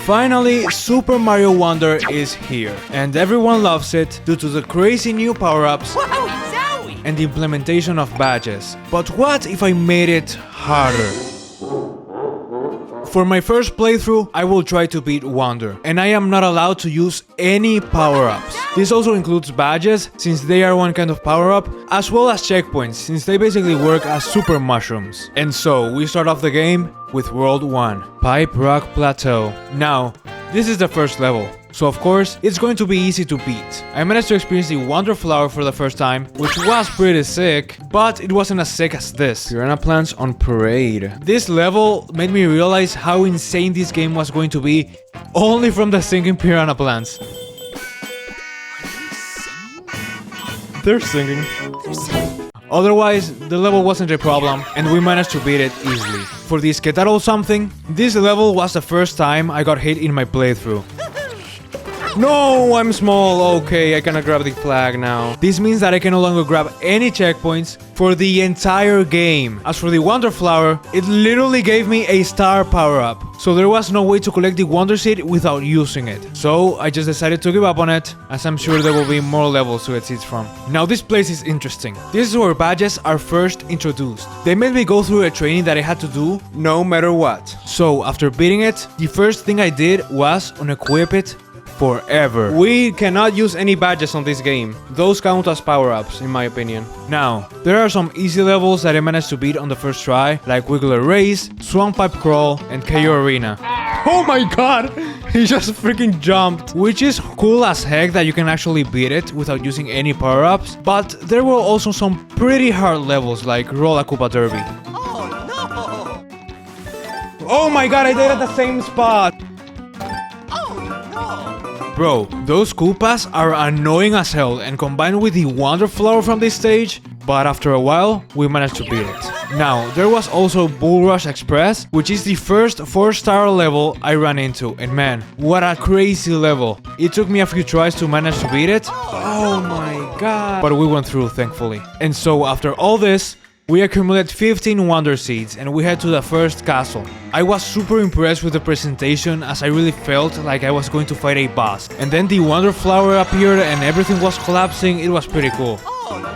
Finally, Super Mario Wonder is here, and everyone loves it due to the crazy new power-ups and the implementation of badges. But what if I made it harder? For my first playthrough, I will try to beat Wonder, and I am not allowed to use any power-ups. This also includes badges, since they are one kind of power-up, as well as checkpoints, since they basically work as super mushrooms. And so, we start off the game with World 1, Pipe Rock Plateau. Now, this is the first level, so of course, it's going to be easy to beat. I managed to experience the Wonder Flower for the first time, which was pretty sick, but it wasn't as sick as this. Piranha Plants on Parade. This level made me realize how insane this game was going to be only from the singing piranha plants. They're singing. Otherwise, the level wasn't a problem, and we managed to beat it easily. For the Skedaddle something, this level was the first time I got hit in my playthrough. No, I'm small. Okay, I cannot grab the flag now. This means that I can no longer grab any checkpoints for the entire game. As for the Wonder Flower, it literally gave me a star power-up. So there was no way to collect the Wonder Seed without using it. So I just decided to give up on it, as I'm sure there will be more levels to get seeds from. Now this place is interesting. This is where badges are first introduced. They made me go through a training that I had to do no matter what. So after beating it, the first thing I did was unequip it forever. We cannot use any badges on this game. Those count as power-ups, in my opinion. Now, there are some easy levels that I managed to beat on the first try, like Wiggler Race, Swamp Pipe Crawl, and KO Arena. Oh my god! He just freaking jumped! Which is cool as heck that you can actually beat it without using any power-ups, but there were also some pretty hard levels like Rolla Koopa Derby. Oh no! Oh my god, I did it at the same spot! Bro, those Koopas are annoying as hell, and combined with the Wonder Flower from this stage, but after a while, we managed to beat it. Now, there was also Bull Rush Express, which is the first 4-star level I ran into, and man, what a crazy level. It took me a few tries to manage to beat it. Oh my god. But we went through, thankfully. And so, after all this, we accumulated 15 Wonder Seeds and we head to the first castle. I was super impressed with the presentation, as I really felt like I was going to fight a boss. And then the Wonder Flower appeared and everything was collapsing. It was pretty cool. Oh no!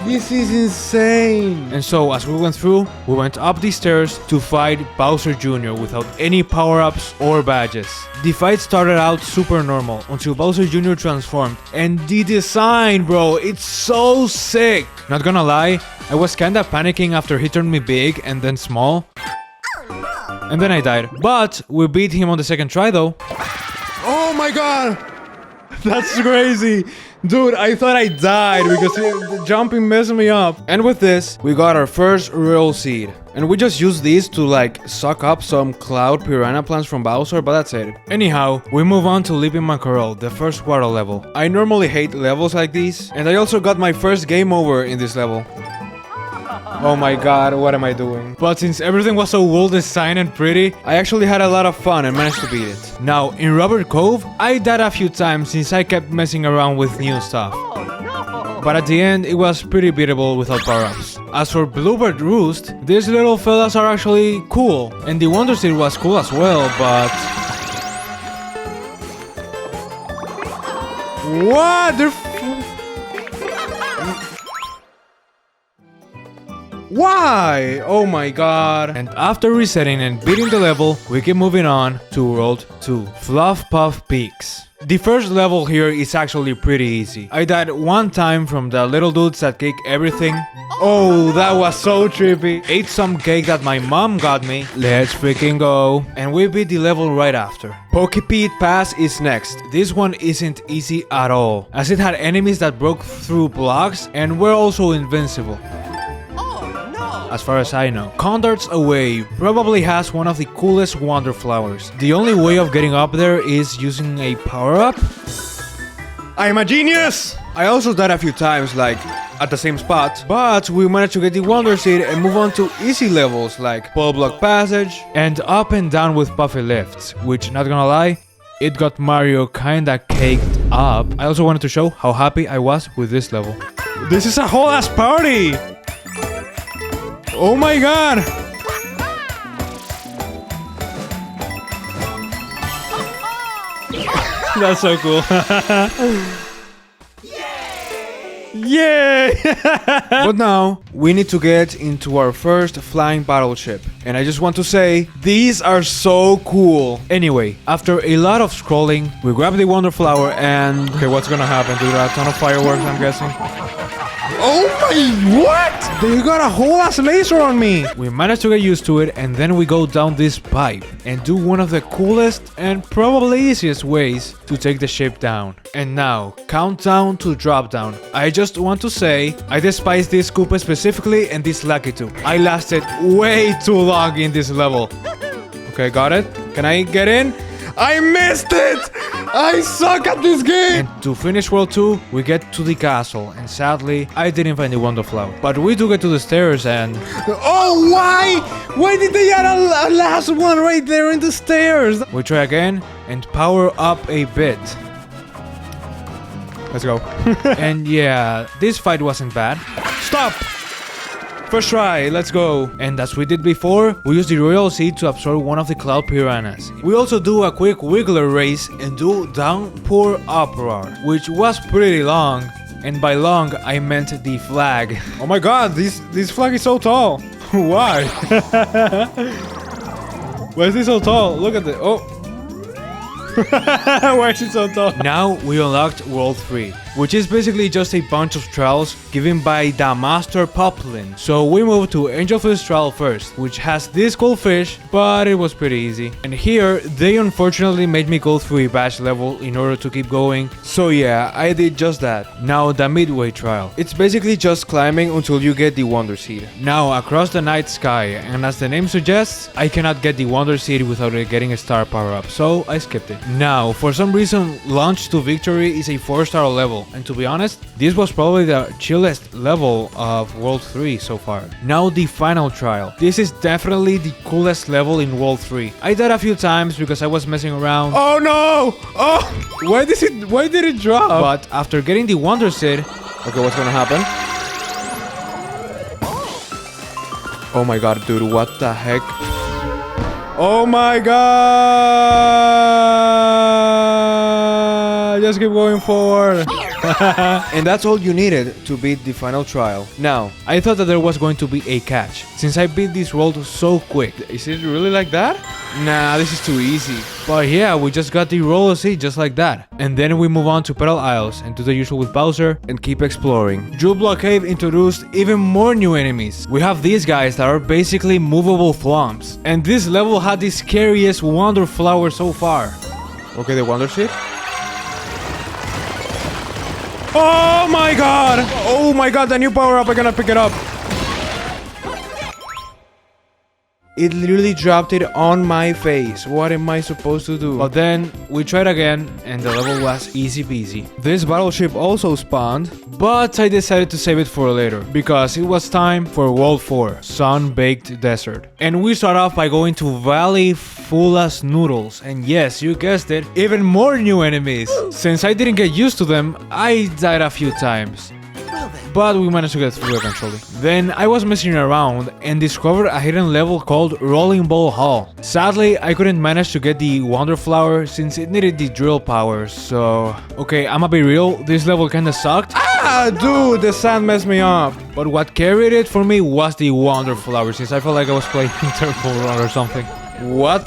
This is insane! And so as we went through, we went up the stairs to fight Bowser Jr. without any power-ups or badges. The fight started out super normal until Bowser Jr. transformed. And the design, bro, it's so sick! Not gonna lie, I was kinda panicking after he turned me big and then small. And then I died. But we beat him on the second try though. Oh my god! That's crazy! Dude, I thought I died because the jumping messed me up. And with this, we got our first real seed. And we just used these to like suck up some cloud piranha plants from Bowser, but that's it. Anyhow, we move on to Leaping Mackerel, the first water level. I normally hate levels like these, and I also got my first game over in this level. Oh my god, what am I doing? But since everything was so well designed and pretty, I actually had a lot of fun and managed to beat it. Now, in Rubber Cove, I died a few times since I kept messing around with new stuff. But at the end, it was pretty beatable without power-ups. As for Bluebird Roost, these little fellas are actually cool. And the Wonder Seed was cool as well, but... What? They're... Why? Oh my god. And after resetting and beating the level, we keep moving on to World 2, Fluff Puff Peaks. The first level here is actually pretty easy. I died one time from the little dudes that cake everything. Oh, that was so trippy. Ate some cake that my mom got me. Let's freaking go. And we beat the level right after. Pokepit Pass is next. This one isn't easy at all, as it had enemies that broke through blocks and were also invincible. As far as I know. Condart's Away probably has one of the coolest Wonder Flowers. The only way of getting up there is using a power-up? I'm a genius! I also died a few times, like at the same spot, but we managed to get the Wonder Seed and move on to easy levels like Pull Block Passage and Up and Down with Puffy Lifts, which, not gonna lie, it got Mario kinda caked up. I also wanted to show how happy I was with this level. This is a whole ass party! Oh my god! That's so cool. Yay! But now, we need to get into our first flying battleship. And I just want to say, these are so cool. Anyway, after a lot of scrolling, we grab the Wonder Flower and... Okay, what's gonna happen? Do a ton of fireworks, I'm guessing. Oh my... What? They got a whole ass laser on me! We managed to get used to it, and then we go down this pipe and do one of the coolest and probably easiest ways to take the ship down. And now, countdown to drop down. I just want to say, I despise this Koopa specifically and this Lakitu. I lasted way too long in this level. Okay, got it? Can I get in? I missed it! I suck at this game! And to finish World 2, we get to the castle, and sadly, I didn't find the Wonder Flower. But we do get to the stairs and... Oh, why? Why did they add a last one right there in the stairs? We try again, and power up a bit. Let's go. And yeah, this fight wasn't bad. Stop! First try, let's go. And as we did before, we use the Royal Seed to absorb one of the Cloud Piranhas. We also do a quick Wiggler race and do Downpour Uproar, which was pretty long. And by long, I meant the flag. Oh my god, this flag is so tall. Why? Why is this so tall? Look at it. Oh. Why is it so tall? Now we unlocked World 3, which is basically just a bunch of trials given by the Master Poplin. So we moved to Angelfish trial first, which has this cool fish, but it was pretty easy. And here, they unfortunately made me go through a badge level in order to keep going. So yeah, I did just that. Now the Midway trial. It's basically just climbing until you get the Wonder Seed. Now across the night sky, and as the name suggests, I cannot get the Wonder Seed without getting a star power up, so I skipped it. Now, for some reason, Launch to Victory is a 4-star level, and to be honest, this was probably the chillest level of World 3 so far. Now the final trial. This is definitely the coolest level in World 3. I died a few times because I was messing around. Oh no! Oh! Why did it drop? But after getting the Wonder Seed... Okay, what's gonna happen? Oh my god, dude, what the heck? Oh my god! Just keep going forward. And that's all you needed to beat the final trial. Now, I thought that there was going to be a catch, since I beat this world so quick. Is it really like that? Nah, this is too easy. But yeah, we just got the Roller Seed just like that. And then we move on to Petal Isles and do the usual with Bowser and keep exploring. Jewel Block Cave introduced even more new enemies. We have these guys that are basically movable thwomps. And this level had the scariest Wonder Flower so far. Okay, the Wonder Seed. Oh my god! Oh my god, the new power up, I gotta pick it up. It literally dropped it on my face. What am I supposed to do? But then we tried again and the level was easy peasy. This battleship also spawned, but I decided to save it for later because it was time for World 4, Sun-Baked Desert. And we start off by going to Valley Full as Noodles. And yes, you guessed it, even more new enemies. Since I didn't get used to them, I died a few times. But we managed to get through eventually. Then I was messing around and discovered a hidden level called Rolling Ball Hall. Sadly, I couldn't manage to get the Wonder Flower since it needed the drill power, so... Okay, I'ma be real, this level kinda sucked. Ah, dude, the sand messed me up. But what carried it for me was the Wonder Flower, since I felt like I was playing Temple Run or something. What?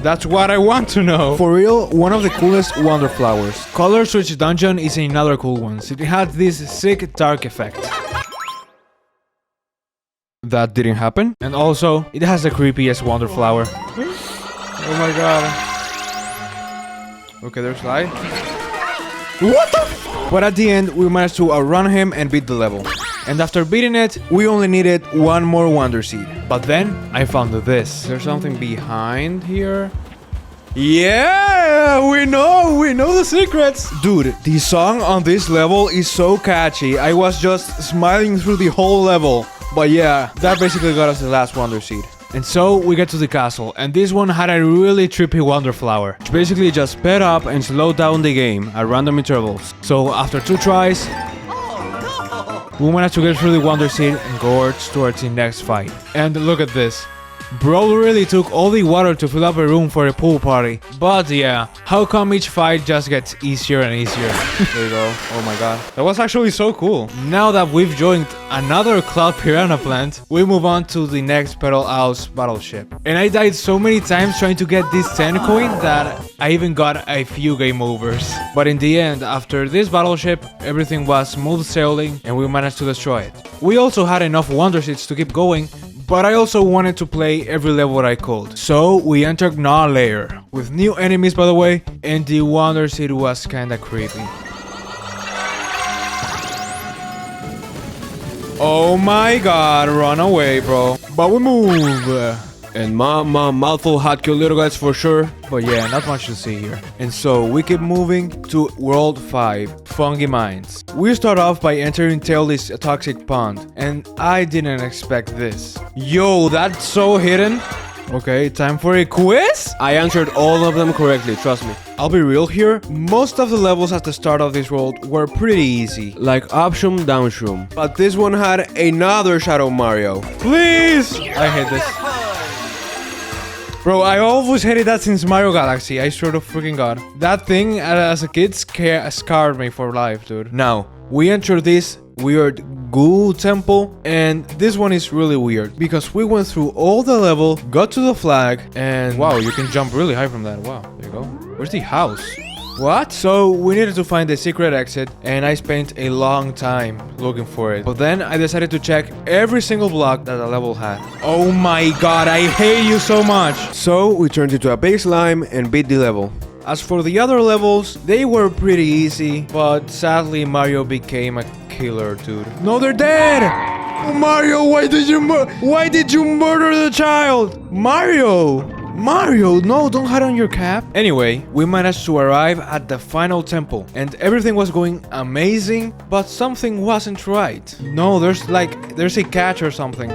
That's what I want to know. For real, one of the coolest Wonder Flowers. Color Switch Dungeon is another cool one. It had this sick dark effect. That didn't happen. And also, it has the creepiest Wonder Flower. Oh my god. Okay, there's light. What the f— But at the end, we managed to outrun him and beat the level. And after beating it, we only needed one more Wonder Seed. But then, I found this. There's something behind here. Yeah, we know the secrets. Dude, the song on this level is so catchy. I was just smiling through the whole level. But yeah, that basically got us the last Wonder Seed. And so we get to the castle, and this one had a really trippy Wonder Flower, which basically just sped up and slowed down the game at random intervals. So after 2 tries, we managed to get through the Wonder Seed and go towards the next fight. And look at this. Bro really took all the water to fill up a room for a pool party. But yeah, how come each fight just gets easier and easier? There you go. Oh my god. That was actually so cool. Now that we've joined another Cloud Piranha plant, we move on to the next Petal Isles battleship. And I died so many times trying to get this 10 coin that I even got a few game overs. But in the end, after this battleship, everything was smooth sailing and we managed to destroy it. We also had enough Wonder Seeds to keep going, but I also wanted to play every level I could. So we entered Gnaw Lair, with new enemies by the way, and the Wonder Seed was kinda creepy. Oh my god, run away bro. But we move! And mouthful hot kill little guys for sure. But yeah, not much to see here. And so we keep moving to World 5, Fungi Mines. We start off by entering Tailly's toxic pond, and I didn't expect this. Yo, that's so hidden. Okay, time for a quiz? I answered all of them correctly, trust me. I'll be real here, most of the levels at the start of this world were pretty easy. Like Upshroom, Downshroom. But this one had another Shadow Mario. Please! I hate this. Bro, I always hated that since Mario Galaxy, I swear to freaking god. That thing as a kid scarred me for life, dude. Now, we enter this weird goo temple, and this one is really weird because we went through all the level, got to the flag, and wow, you can jump really high from that. Wow, there you go. Where's the house? What? So we needed to find the secret exit, and I spent a long time looking for it. But then I decided to check every single block that the level had. Oh my god, I hate you so much! So we turned into a big slime and beat the level. As for the other levels, they were pretty easy, but sadly Mario became a killer, dude. No, they're dead! Oh, Mario, why did you murder the child? Mario, no, don't hide on your cap. Anyway, we managed to arrive at the final temple, and everything was going amazing, but something wasn't right. No, there's a catch or something.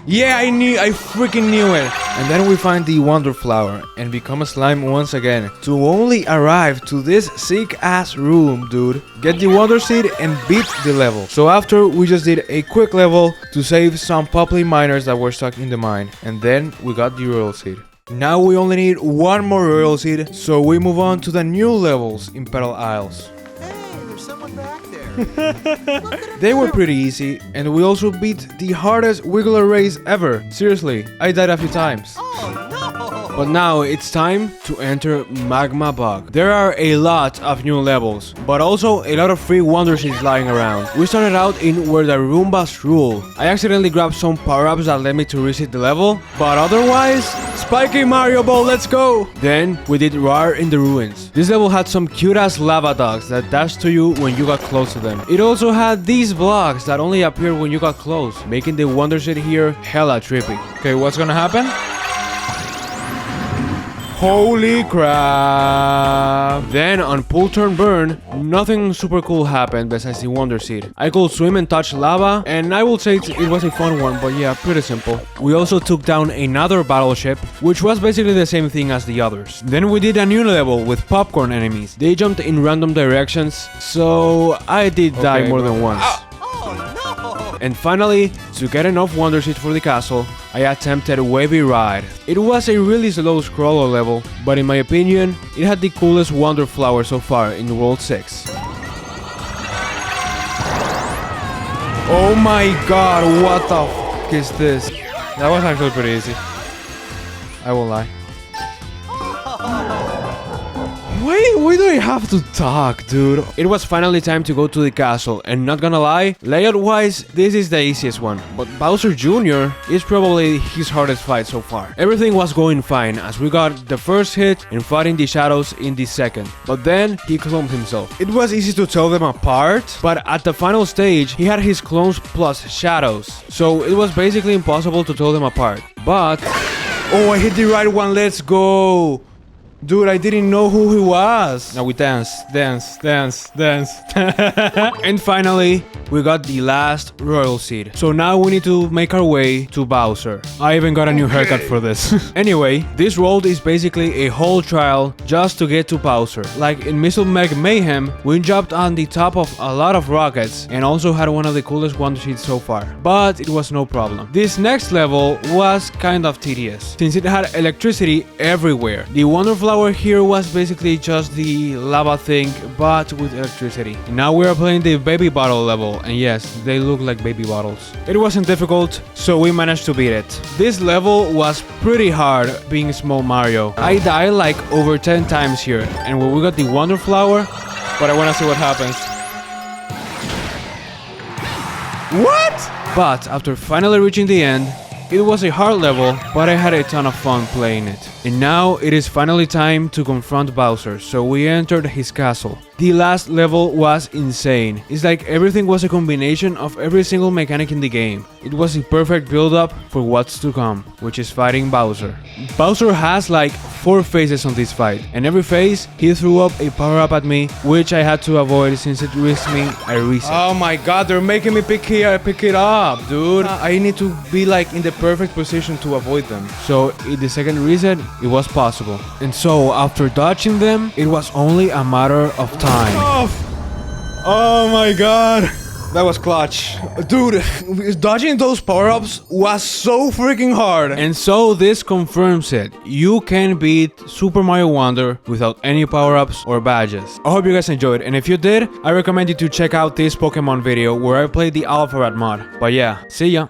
Yeah, I freaking knew it. And then we find the Wonder Flower and become a slime once again to only arrive to this sick ass room, dude. Get the Wonder Seed and beat the level. So after, we just did a quick level to save some Poppy miners that were stuck in the mine. And then we got the Royal Seed. Now we only need one more Royal Seed, so we move on to the new levels in Petal Isles. They were pretty easy, and we also beat the hardest Wiggler race ever. Seriously, I died a few times. But now it's time to enter Magma Bog. There are a lot of new levels, but also a lot of free Wonder Seeds lying around. We started out in where the Roombas rule. I accidentally grabbed some power-ups that led me to reset the level, but otherwise, Spiky Mario Ball, let's go! Then we did Rar in the Ruins. This level had some cute-ass lava dogs that dashed to you when you got close to them. It also had these blocks that only appeared when you got close, making the Wonder Seed here hella trippy. Okay, what's gonna happen? Holy crap! Then on Pull Turn Burn, nothing super cool happened besides the Wonder Seed. I could swim and touch lava, and I will say it was a fun one, but yeah, pretty simple. We also took down another battleship, which was basically the same thing as the others. Then we did a new level with popcorn enemies. They jumped in random directions, so I did die more than once. And finally, to get enough Wonder Seeds for the castle, I attempted Wavy Ride. It was a really slow scroller level, but in my opinion, it had the coolest Wonder Flower so far in World 6. Oh my god, what the f*** is this? That was actually pretty easy. I won't lie. Why do I have to talk, dude? It was finally time to go to the castle, and not gonna lie, layout-wise, this is the easiest one. But Bowser Jr. is probably his hardest fight so far. Everything was going fine, as we got the first hit and fighting the shadows in the second. But then, he cloned himself. It was easy to tell them apart, but at the final stage, he had his clones plus shadows. So it was basically impossible to tell them apart. But... oh, I hit the right one, let's go! Dude, I didn't know who he was. Now we dance. And finally, we got the last royal seed. So now we need to make our way to Bowser. I even got a new haircut for this. Anyway, this road is basically a whole trial just to get to Bowser. Like in Missile Meg Mayhem, we jumped on the top of a lot of rockets and also had one of the coolest wonder seeds so far. But it was no problem. This next level was kind of tedious since it had electricity everywhere. The Wonder Flower here was basically just the lava thing but with electricity. Now we are playing the baby bottle level, and yes, they look like baby bottles. It wasn't difficult, so we managed to beat it. This level was pretty hard being small Mario. I died like over 10 times here, and when we got the Wonder Flower, but I wanna see what happens. What? But after finally reaching the end, it was a hard level, but I had a ton of fun playing it. And now it is finally time to confront Bowser, so we entered his castle. The last level was insane. It's like everything was a combination of every single mechanic in the game. It was a perfect build-up for what's to come, which is fighting Bowser. Bowser has like 4 phases on this fight, and every phase he threw up a power-up at me, which I had to avoid since it risked me a reset. Oh my god, they're making me pick it up, dude. I need to be like in the perfect position to avoid them. So in the second reset, it was possible. And so after dodging them, it was only a matter of time. Oh my god. That was clutch. Dude, dodging those power-ups was so freaking hard. And so this confirms it. You can beat Super Mario Wonder without any power-ups or badges. I hope you guys enjoyed, and if you did, I recommend you to check out this Pokemon video where I played the Alpha Rat mod. But yeah, see ya.